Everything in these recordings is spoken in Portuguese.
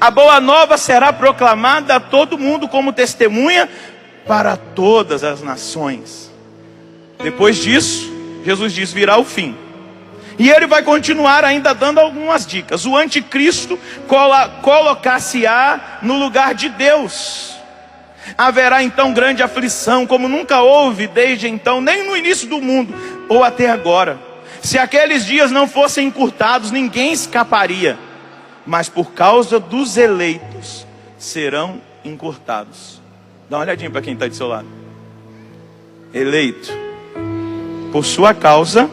A boa nova será proclamada a todo mundo como testemunha para todas as nações. Depois disso, Jesus diz, virá o fim. E ele vai continuar ainda dando algumas dicas. O anticristo colocar-se-á no lugar de Deus. Haverá então grande aflição, como nunca houve desde então, nem no início do mundo, ou até agora. Se aqueles dias não fossem encurtados, ninguém escaparia. Mas por causa dos eleitos, serão encurtados. Dá uma olhadinha para quem está do seu lado. Eleito. Por sua causa,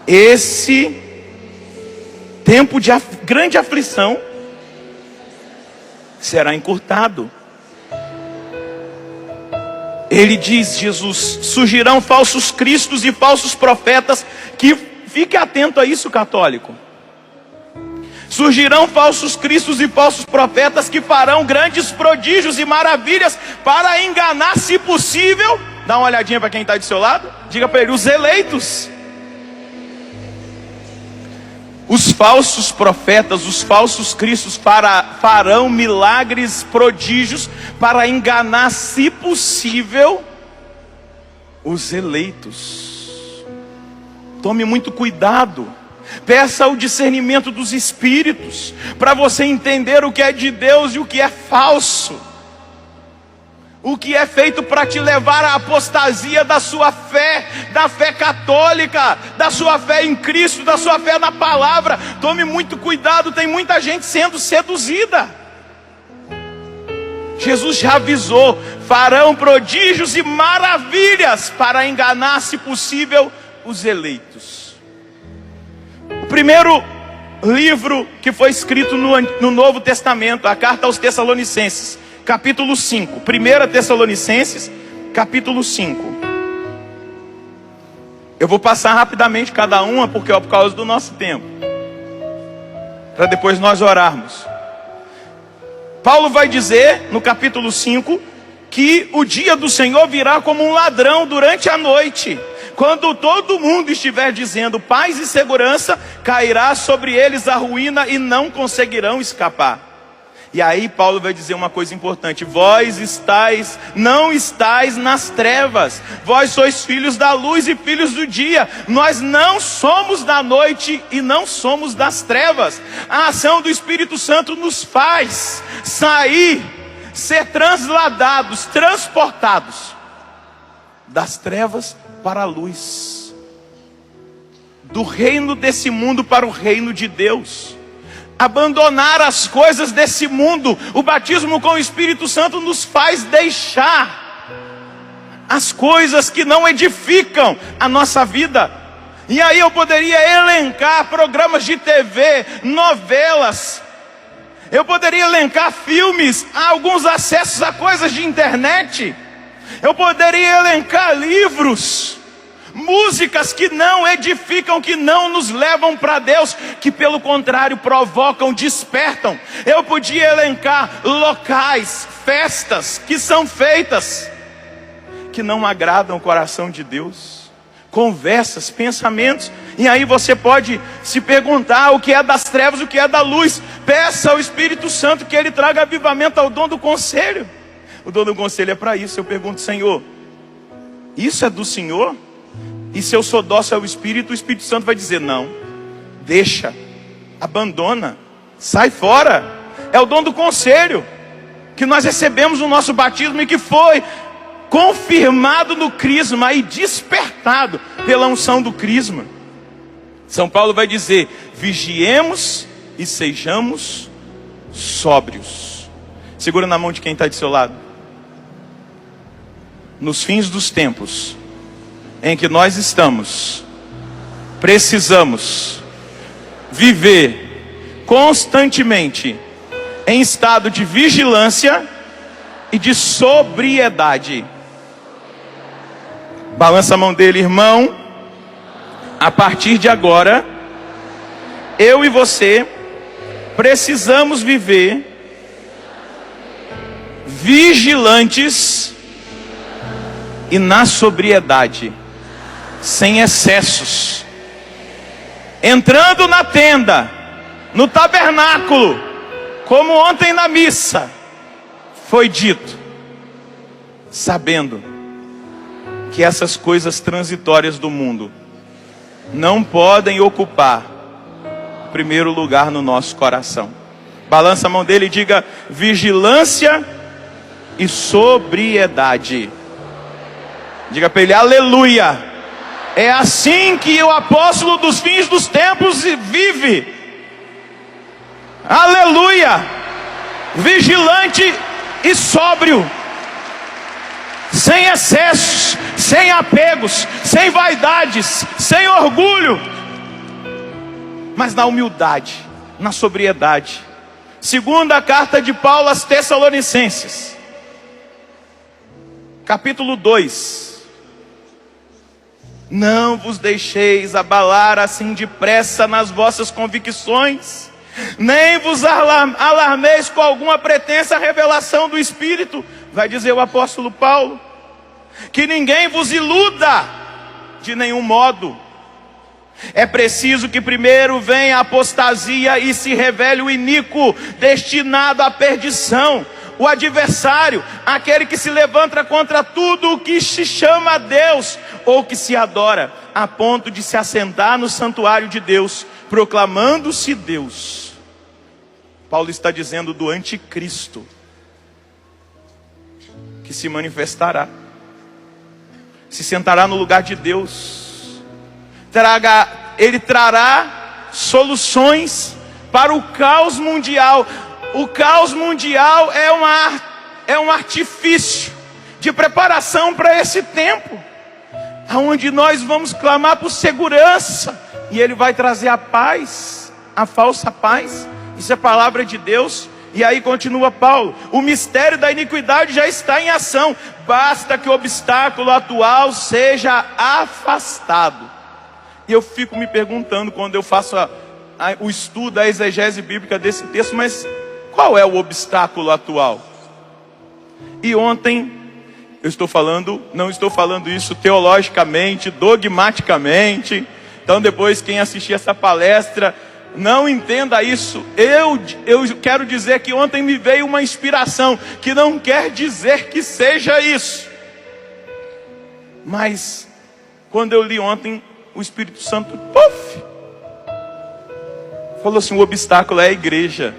esse tempo de grande aflição será encurtado. Ele diz, Jesus, surgirão falsos cristos e falsos profetas, que fique atento a isso, católico. Surgirão falsos cristos e falsos profetas que farão grandes prodígios e maravilhas para enganar, se possível. Dá uma olhadinha para quem está do seu lado. Diga para ele, os eleitos. Os falsos profetas, os falsos cristos farão milagres, prodígios para enganar, se possível, os eleitos. Tome muito cuidado. Peça o discernimento dos espíritos para você entender o que é de Deus e o que é falso. O que é feito para te levar à apostasia da sua fé, da fé católica, da sua fé em Cristo, da sua fé na palavra. Tome muito cuidado, tem muita gente sendo seduzida. Jesus já avisou, farão prodígios e maravilhas para enganar, se possível, os eleitos. O primeiro livro que foi escrito no Novo Testamento, a carta aos Tessalonicenses, capítulo 5, 1 Tessalonicenses, capítulo 5. Eu vou passar rapidamente cada uma, porque é por causa do nosso tempo, para depois nós orarmos. Paulo vai dizer, no capítulo 5, que o dia do Senhor virá como um ladrão durante a noite. Quando todo mundo estiver dizendo paz e segurança, cairá sobre eles a ruína e não conseguirão escapar. E aí Paulo vai dizer uma coisa importante: vós não estáis nas trevas, vós sois filhos da luz e filhos do dia. Nós não somos da noite e não somos das trevas. A ação do Espírito Santo nos faz sair, ser transladados, transportados das trevas para a luz, do reino desse mundo para o reino de Deus. Abandonar as coisas desse mundo. O batismo com o Espírito Santo nos faz deixar as coisas que não edificam a nossa vida. E aí eu poderia elencar programas de TV, novelas, eu poderia elencar filmes, alguns acessos a coisas de internet, eu poderia elencar livros, músicas que não edificam, que não nos levam para Deus, que pelo contrário provocam, despertam. Eu podia elencar locais, festas que são feitas, que não agradam o coração de Deus, conversas, pensamentos. E aí você pode se perguntar o que é das trevas, o que é da luz. Peça ao Espírito Santo que Ele traga avivamento ao dom do conselho. O dom do conselho é para isso. Eu pergunto, Senhor, isso é do Senhor? E se eu sou dócil ao Espírito, o Espírito Santo vai dizer, não, deixa, abandona, sai fora. É o dom do conselho, que nós recebemos no nosso batismo e que foi confirmado no crisma e despertado pela unção do crisma. São Paulo vai dizer, vigiemos e sejamos sóbrios. Segura na mão de quem está do seu lado. Nos fins dos tempos em que nós estamos, precisamos viver constantemente em estado de vigilância e de sobriedade. Balança a mão dele, irmão. A partir de agora, eu e você precisamos viver vigilantes e na sobriedade, sem excessos. Entrando na tenda, no tabernáculo, Como ontem na missa foi dito, sabendo que essas coisas transitórias do mundo não podem ocupar o primeiro lugar no nosso coração. Balança a mão dele e diga: vigilância e sobriedade. Diga para ele: aleluia. É assim que o apóstolo dos fins dos tempos vive. Aleluia. Vigilante e sóbrio, sem excessos, sem apegos, sem vaidades, sem orgulho, mas na humildade, na sobriedade. Segunda carta de Paulo aos Tessalonicenses, capítulo 2. Não vos deixeis abalar assim depressa nas vossas convicções, nem vos alarmeis com alguma pretensa revelação do Espírito, vai dizer o apóstolo Paulo, que ninguém vos iluda de nenhum modo. É preciso que primeiro venha a apostasia e se revele o iníquo, destinado à perdição, o adversário, aquele que se levanta contra tudo o que se chama Deus, ou que se adora, a ponto de se assentar no santuário de Deus, proclamando-se Deus. Paulo está dizendo do anticristo, que se manifestará, se sentará no lugar de Deus, ele trará soluções para o caos mundial. O caos mundial é um artifício de preparação para esse tempo, aonde nós vamos clamar por segurança, e ele vai trazer a paz, a falsa paz. Isso é palavra de Deus. E aí continua Paulo: o mistério da iniquidade já está em ação, basta que o obstáculo atual seja afastado. E eu fico me perguntando, quando eu faço o estudo, a exegese bíblica desse texto, mas qual é o obstáculo atual? E ontem, não estou falando isso teologicamente, dogmaticamente. Então depois, quem assistir essa palestra, não entenda isso. Eu quero dizer que ontem me veio uma inspiração, que não quer dizer que seja isso. Mas, quando eu li ontem, o Espírito Santo, falou assim: o obstáculo é a igreja.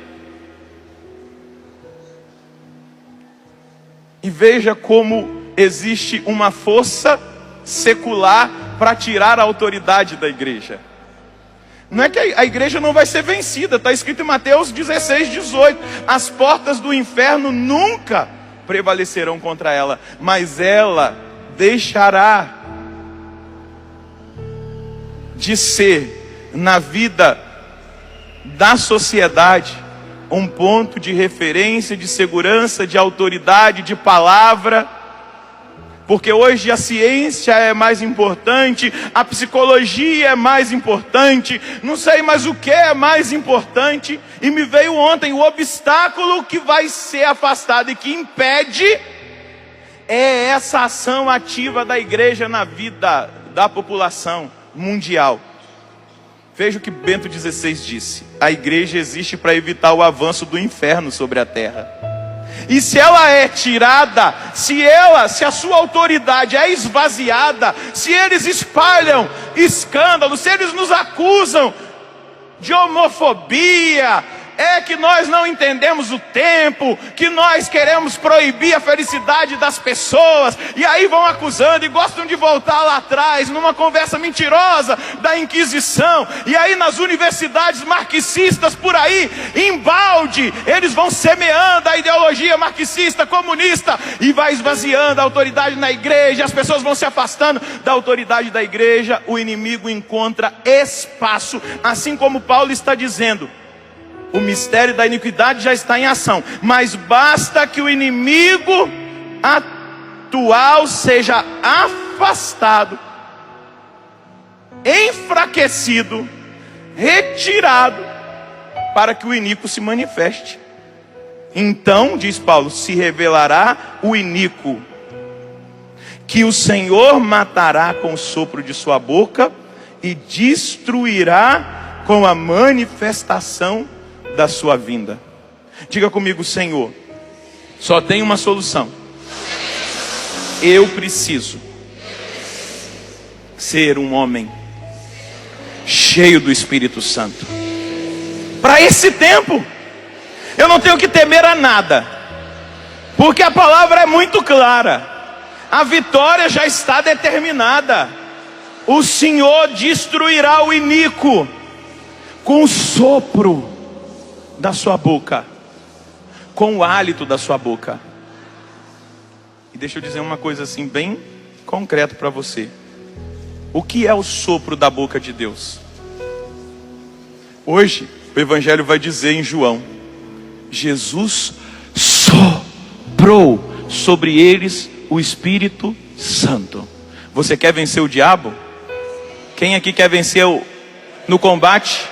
E veja como existe uma força secular para tirar a autoridade da igreja. Não é que a igreja não vai ser vencida, está escrito em Mateus 16:18. As portas do inferno nunca prevalecerão contra ela, mas ela deixará de ser, na vida da sociedade, um ponto de referência, de segurança, de autoridade, de palavra. Porque hoje a ciência é mais importante, a psicologia é mais importante, não sei mais o que é mais importante. E me veio ontem o obstáculo que vai ser afastado e que impede é essa ação ativa da igreja na vida da população mundial. Veja o que Bento XVI disse: a igreja existe para evitar o avanço do inferno sobre a terra. E se ela é tirada, se a sua autoridade é esvaziada, se eles espalham escândalos, se eles nos acusam de homofobia, é que nós não entendemos o tempo, que nós queremos proibir a felicidade das pessoas, e aí vão acusando e gostam de voltar lá atrás, numa conversa mentirosa da Inquisição, e aí nas universidades marxistas por aí, embalde, eles vão semeando a ideologia marxista, comunista, e vai esvaziando a autoridade na igreja, as pessoas vão se afastando da autoridade da igreja, o inimigo encontra espaço, assim como Paulo está dizendo. O mistério da iniquidade já está em ação, mas basta que o inimigo atual seja afastado, enfraquecido, retirado, para que o iníquo se manifeste. Então, diz Paulo, se revelará o iníquo, que o Senhor matará com o sopro de sua boca e destruirá com a manifestação da sua vinda. Diga comigo: Senhor, só tem uma solução. Eu preciso ser um homem cheio do Espírito Santo. Para esse tempo, eu não tenho que temer a nada, porque a palavra é muito clara. A vitória já está determinada. O Senhor destruirá o iníquo com o sopro da sua boca, com o hálito da sua boca. E deixa eu dizer uma coisa assim bem concreta para você. O que é o sopro da boca de Deus? Hoje o Evangelho vai dizer em João: Jesus soprou sobre eles o Espírito Santo. Você quer vencer o diabo? Quem aqui quer vencer no combate?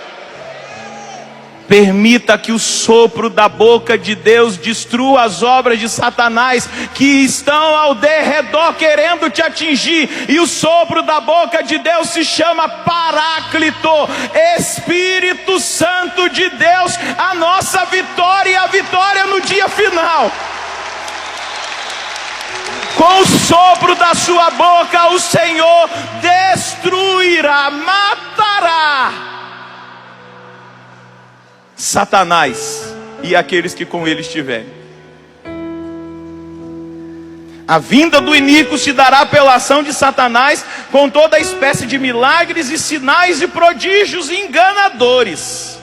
Permita que o sopro da boca de Deus destrua as obras de Satanás que estão ao derredor querendo te atingir. E o sopro da boca de Deus se chama Paráclito, Espírito Santo de Deus, a nossa vitória e a vitória no dia final. Com o sopro da sua boca o Senhor destruirá, matará Satanás e aqueles que com ele estiverem. A vinda do iníquo se dará pela ação de Satanás, com toda espécie de milagres e sinais e prodígios enganadores,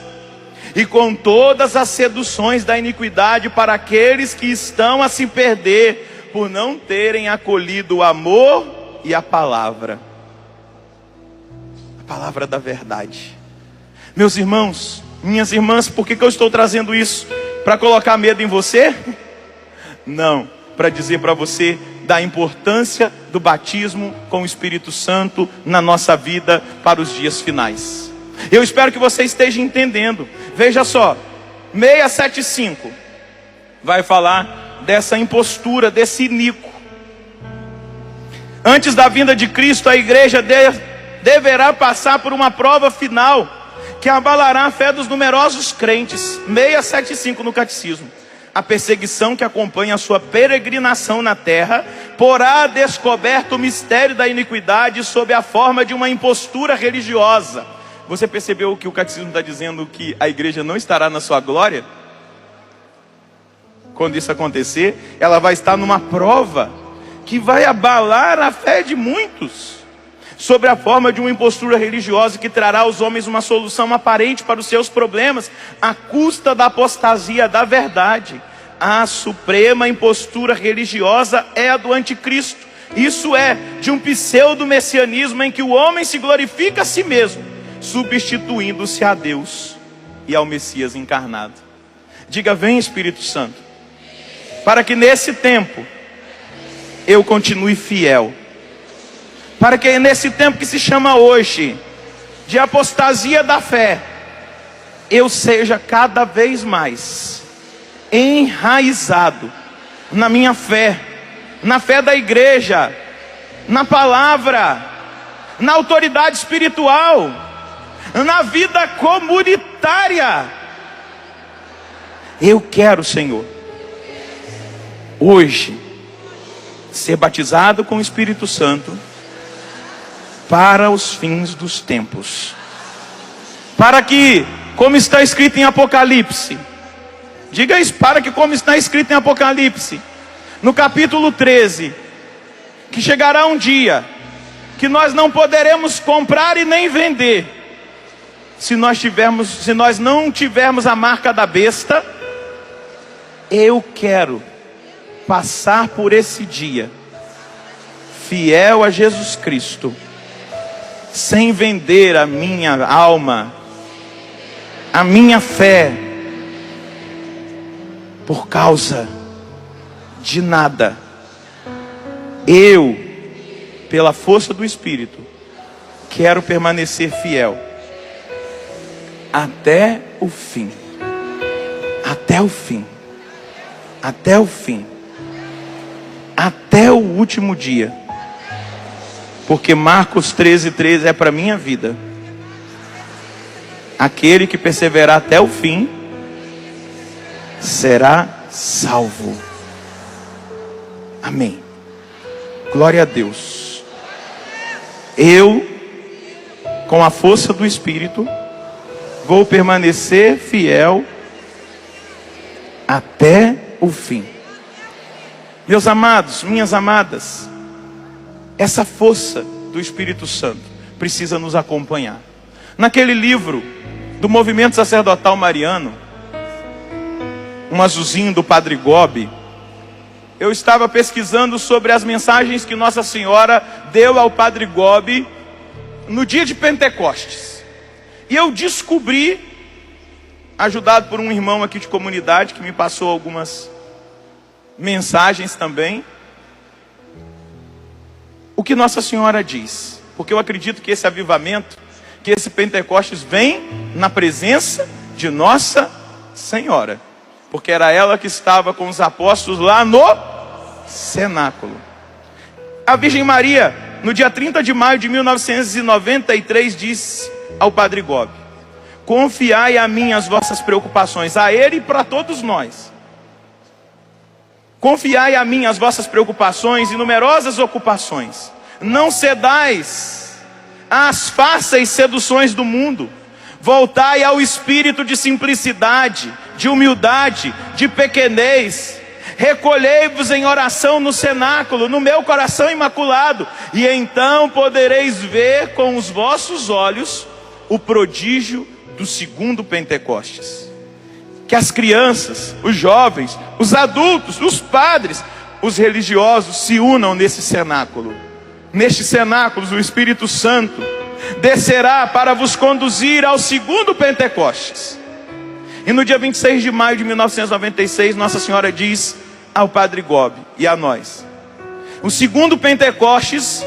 e com todas as seduções da iniquidade para aqueles que estão a se perder, por não terem acolhido o amor e a palavra da verdade. Meus irmãos, minhas irmãs, por que eu estou trazendo isso? Para colocar medo em você? Não, para dizer para você da importância do batismo com o Espírito Santo na nossa vida para os dias finais. Eu espero que você esteja entendendo. Veja só, 675 vai falar dessa impostura, desse iníquo. Antes da vinda de Cristo, a igreja deverá passar por uma prova final que abalará a fé dos numerosos crentes. 675 no catecismo. A perseguição que acompanha a sua peregrinação na terra porá descoberto o mistério da iniquidade sob a forma de uma impostura religiosa. Você percebeu que o catecismo está dizendo que a igreja não estará na sua glória? Quando isso acontecer, ela vai estar numa prova que vai abalar a fé de muitos, sobre a forma de uma impostura religiosa que trará aos homens uma solução aparente para os seus problemas, à custa da apostasia da verdade. A suprema impostura religiosa é a do anticristo. Isso é, de um pseudo-messianismo em que o homem se glorifica a si mesmo, substituindo-se a Deus e ao Messias encarnado. Diga: vem Espírito Santo, para que nesse tempo eu continue fiel, para que nesse tempo que se chama hoje de apostasia da fé, eu seja cada vez mais enraizado na minha fé, na fé da igreja, na palavra, na autoridade espiritual, na vida comunitária. Eu quero, Senhor, hoje ser batizado com o Espírito Santo para os fins dos tempos, para que, como está escrito em Apocalipse, diga isso, para que, como está escrito em Apocalipse, no capítulo 13, que chegará um dia que nós não poderemos comprar e nem vender, se nós não tivermos a marca da besta. Eu quero passar por esse dia fiel a Jesus Cristo, sem vender a minha alma, a minha fé, por causa de nada. Eu, pela força do Espírito, quero permanecer fiel até o fim. Até o fim. Até o fim. Até o último dia. Porque Marcos 13:13 é para a minha vida. Aquele que perseverar até o fim será salvo. Amém. Glória a Deus. Eu, com a força do Espírito, vou permanecer fiel até o fim. Meus amados, minhas amadas, essa força do Espírito Santo precisa nos acompanhar. Naquele livro do Movimento Sacerdotal Mariano, um azulzinho do Padre Gobi, eu estava pesquisando sobre as mensagens que Nossa Senhora deu ao Padre Gobi no dia de Pentecostes. E eu descobri, ajudado por um irmão aqui de comunidade, que me passou algumas mensagens também, o que Nossa Senhora diz. Porque eu acredito que esse avivamento, que esse Pentecostes vem na presença de Nossa Senhora. Porque era ela que estava com os apóstolos lá no cenáculo. A Virgem Maria, no dia 30 de maio de 1993, disse ao Padre Gobi: confiai a mim as vossas preocupações, a ele e para todos nós. Confiai a mim as vossas preocupações e numerosas ocupações. Não cedais às fáceis seduções do mundo. Voltai ao espírito de simplicidade, de humildade, de pequenez. Recolhei-vos em oração no cenáculo, no meu coração imaculado, e então podereis ver com os vossos olhos o prodígio do segundo Pentecostes. Que as crianças, os jovens, os adultos, os padres, os religiosos se unam nesse cenáculo. Neste cenáculo, o Espírito Santo descerá para vos conduzir ao segundo Pentecostes. E no dia 26 de maio de 1996, Nossa Senhora diz ao Padre Gobi e a nós: o segundo Pentecostes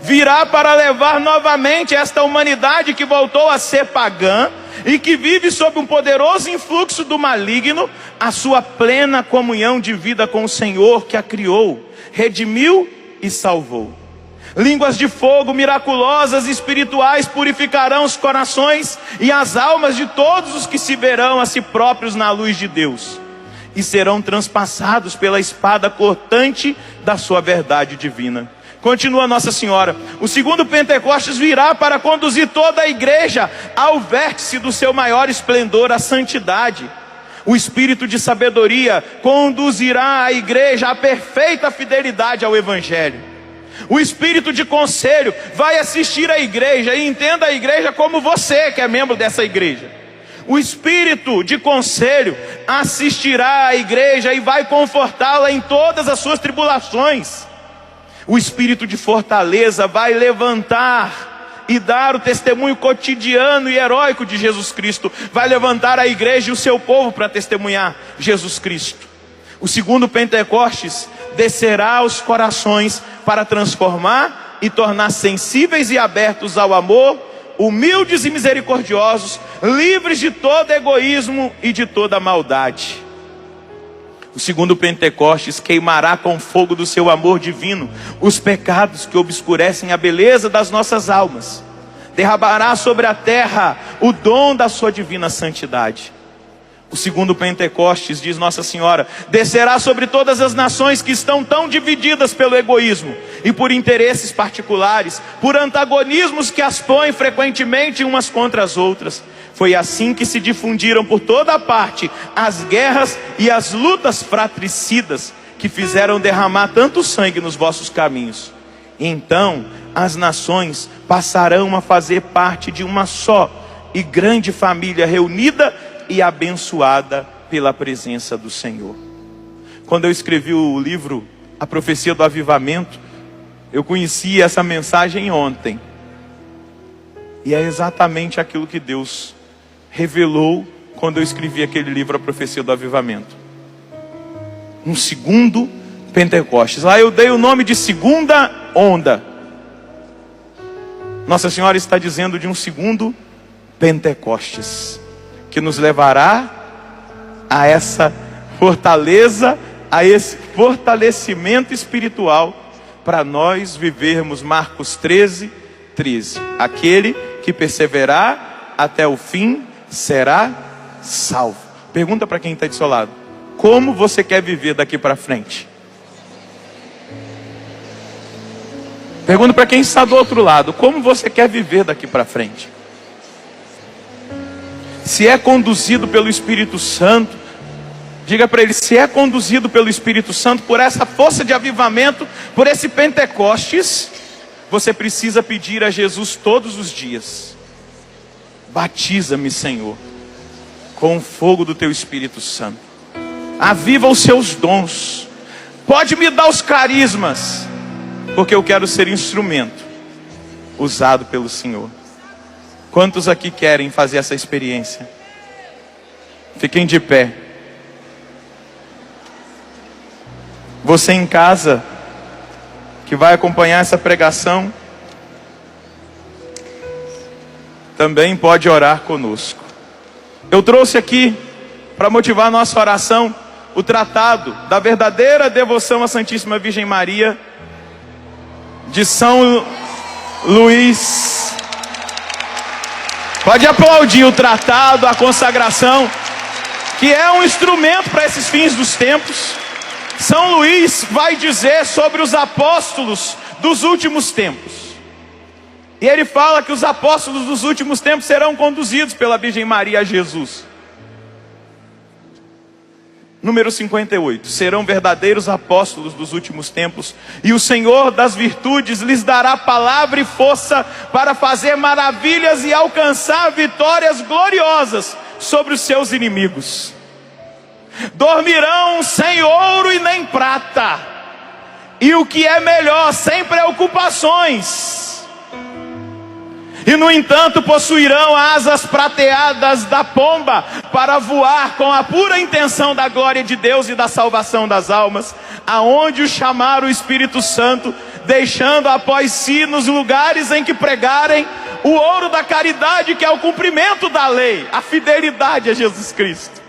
virá para levar novamente esta humanidade que voltou a ser pagã e que vive sob um poderoso influxo do maligno, a sua plena comunhão de vida com o Senhor que a criou, redimiu e salvou. Línguas de fogo miraculosas e espirituais purificarão os corações e as almas de todos os que se verão a si próprios na luz de Deus, e serão transpassados pela espada cortante da sua verdade divina. Continua Nossa Senhora: o segundo Pentecostes virá para conduzir toda a igreja ao vértice do seu maior esplendor, a santidade. O espírito de sabedoria conduzirá a igreja à perfeita fidelidade ao Evangelho. O espírito de conselho vai assistir à igreja, e entenda a igreja como você que é membro dessa igreja. O espírito de conselho assistirá à igreja e vai confortá-la em todas as suas tribulações. O espírito de fortaleza vai levantar e dar o testemunho cotidiano e heróico de Jesus Cristo. Vai levantar a igreja e o seu povo para testemunhar Jesus Cristo. O segundo Pentecostes descerá aos corações para transformar e tornar sensíveis e abertos ao amor, humildes e misericordiosos, livres de todo egoísmo e de toda maldade. O segundo Pentecostes queimará com fogo do seu amor divino os pecados que obscurecem a beleza das nossas almas. Derramará sobre a terra o dom da sua divina santidade. O segundo Pentecostes, diz Nossa Senhora, descerá sobre todas as nações que estão tão divididas pelo egoísmo e por interesses particulares, por antagonismos que as põem frequentemente umas contra as outras. Foi assim que se difundiram por toda a parte as guerras e as lutas fratricidas que fizeram derramar tanto sangue nos vossos caminhos. Então as nações passarão a fazer parte de uma só e grande família reunida e abençoada pela presença do Senhor. Quando eu escrevi o livro A Profecia do Avivamento, eu conheci essa mensagem ontem. E é exatamente aquilo que Deus revelou quando eu escrevi aquele livro A Profecia do Avivamento. Um segundo Pentecostes. Lá eu dei o nome de segunda onda. Nossa Senhora está dizendo de um segundo Pentecostes, que nos levará a essa fortaleza, a esse fortalecimento espiritual, para nós vivermos Marcos 13, 13. Aquele que perseverar até o fim será salvo. Pergunta para quem está do seu lado: Como você quer viver daqui para frente? Pergunto para quem está do outro lado: como você quer viver daqui para frente? Se é conduzido pelo Espírito Santo, diga para ele: se é conduzido pelo Espírito Santo, por essa força de avivamento, por esse Pentecostes, você precisa pedir a Jesus todos os dias: batiza-me, Senhor, com o fogo do teu Espírito Santo. Aviva os seus dons. Pode me dar os carismas, porque eu quero ser instrumento usado pelo Senhor. Quantos aqui querem fazer essa experiência? Fiquem de pé. Você em casa, que vai acompanhar essa pregação, também pode orar conosco. Eu trouxe aqui, para motivar a nossa oração, o tratado da verdadeira devoção à Santíssima Virgem Maria, de São Luís. Pode aplaudir o tratado, a consagração, que é um instrumento para esses fins dos tempos. São Luís vai dizer sobre os apóstolos dos últimos tempos. E ele fala que os apóstolos dos últimos tempos serão conduzidos pela Virgem Maria a Jesus. Número 58. Serão verdadeiros apóstolos dos últimos tempos, e o Senhor das virtudes lhes dará palavra e força para fazer maravilhas e alcançar vitórias gloriosas sobre os seus inimigos. Dormirão sem ouro e nem prata, e o que é melhor, sem preocupações. E no entanto possuirão asas prateadas da pomba, para voar com a pura intenção da glória de Deus e da salvação das almas, aonde o chamar o Espírito Santo, deixando após si nos lugares em que pregarem o ouro da caridade, que é o cumprimento da lei, a fidelidade a Jesus Cristo.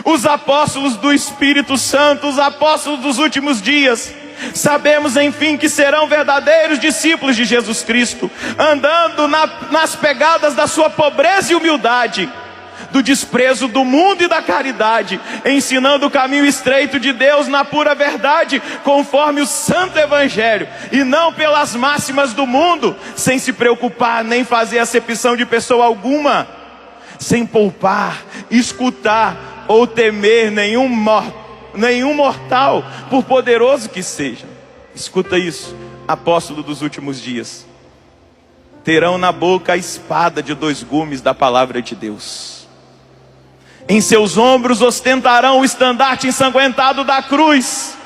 Os apóstolos do Espírito Santo, os apóstolos dos últimos dias, sabemos enfim que serão verdadeiros discípulos de Jesus Cristo, andando nas pegadas da sua pobreza e humildade, do desprezo do mundo e da caridade, ensinando o caminho estreito de Deus na pura verdade, conforme o santo evangelho, e não pelas máximas do mundo, sem se preocupar nem fazer acepção de pessoa alguma, sem poupar, escutar ou temer nenhum mortal, por poderoso que seja. Escuta isso, apóstolo dos últimos dias: terão na boca a espada de 2 gumes da palavra de Deus. Em seus ombros ostentarão o estandarte ensanguentado da cruz.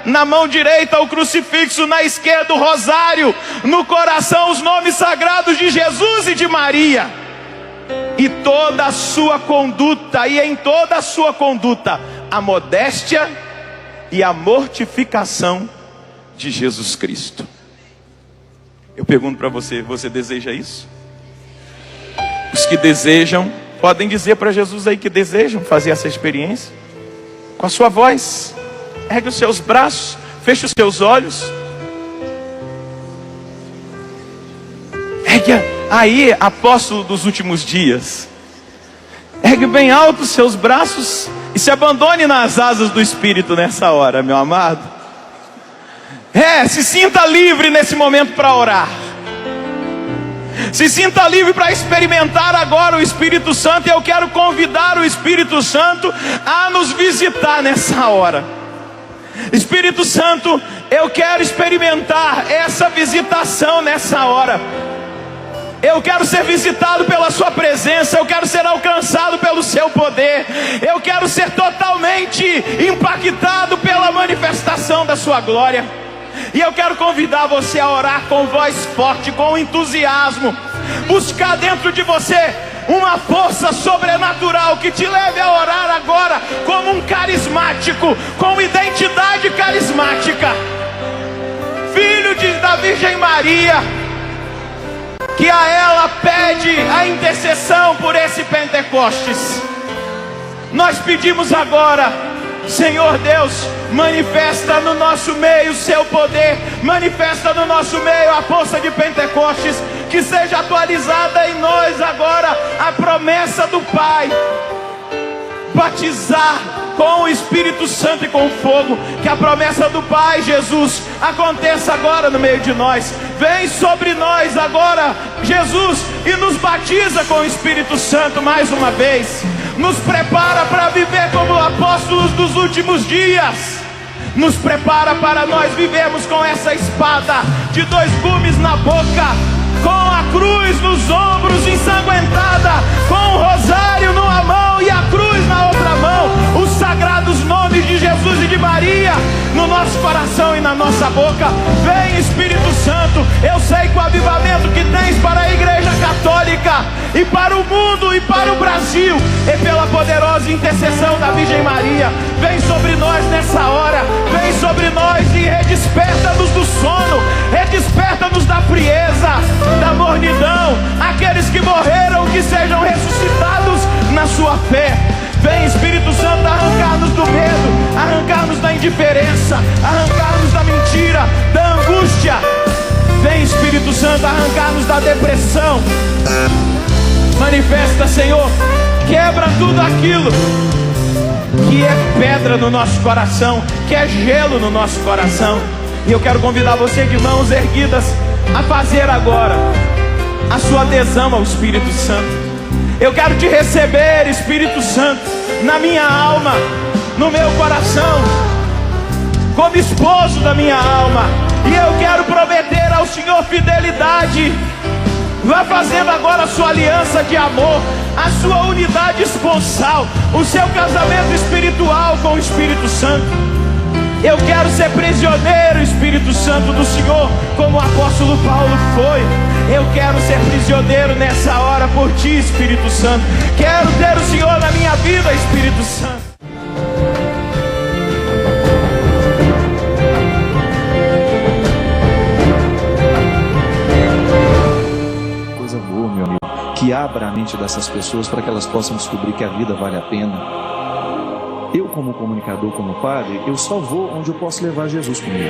Na mão direita o crucifixo, na esquerda o rosário, no coração os nomes sagrados de Jesus e de Maria. E toda a sua conduta, e em toda a sua conduta, a modéstia e a mortificação de Jesus Cristo. Eu pergunto para você: você deseja isso? Os que desejam, podem dizer para Jesus aí que desejam fazer essa experiência. Com a sua voz, ergue os seus braços, feche os seus olhos. Ergue aí, apóstolo dos últimos dias. Ergue bem alto os seus braços e se abandone nas asas do Espírito nessa hora, meu amado. Se sinta livre nesse momento para orar. Se sinta livre para experimentar agora o Espírito Santo. E eu quero convidar o Espírito Santo a nos visitar nessa hora. Espírito Santo, eu quero experimentar essa visitação nessa hora. Eu quero ser visitado pela sua presença. Eu quero ser alcançado pelo seu poder. Eu quero ser totalmente impactado pela manifestação da sua glória. E eu quero convidar você a orar com voz forte, com entusiasmo. Buscar dentro de você uma força sobrenatural que te leve a orar agora como um carismático, com identidade carismática, filho da Virgem Maria, que a ela pede a intercessão por esse Pentecostes. Nós pedimos agora: Senhor Deus, manifesta no nosso meio o seu poder, manifesta no nosso meio a força de Pentecostes, que seja atualizada em nós agora a promessa do Pai, batizar com o Espírito Santo e com fogo. Que a promessa do Pai, Jesus, aconteça agora no meio de nós. Vem sobre nós agora, Jesus, e nos batiza com o Espírito Santo mais uma vez. Nos prepara para viver como apóstolos dos últimos dias. Nos prepara para nós vivermos com essa espada de 2 gumes na boca, com a cruz nos ombros ensanguentada, com o rosário numa mão e a cruz na outra mão, os sagrados nomes de Jesus e de Maria no nosso coração e na nossa boca. Vem, Espírito Santo. Eu sei que o avivamento que tens para a Igreja Católica e para o mundo e para o Brasil é pela poderosa intercessão da Virgem Maria. Vem sobre nós nessa hora, vem sobre nós e redesperta-nos do sono, redesperta-nos da frieza, da mornidão. Aqueles que morreram, que sejam ressuscitados na sua fé. Vem, Espírito Santo, arrancar-nos do medo, arrancar-nos da indiferença, arrancar-nos da mentira, da angústia. Vem, Espírito Santo, arrancar-nos da depressão. Manifesta, Senhor, quebra tudo aquilo que é pedra no nosso coração, que é gelo no nosso coração. E eu quero convidar você de mãos erguidas a fazer agora a sua adesão ao Espírito Santo. Eu quero te receber, Espírito Santo, na minha alma, no meu coração, como esposo da minha alma. E eu quero prometer ao Senhor fidelidade. Vá fazendo agora a sua aliança de amor, a sua unidade esponsal, o seu casamento espiritual com o Espírito Santo. Eu quero ser prisioneiro, Espírito Santo, do Senhor, como o apóstolo Paulo foi. Eu quero ser prisioneiro nessa hora por ti, Espírito Santo. Quero ter o Senhor na minha vida, Espírito Santo. Coisa boa, meu amigo, que abra a mente dessas pessoas para que elas possam descobrir que a vida vale a pena. Eu, como comunicador, como padre, eu só vou onde eu posso levar Jesus comigo.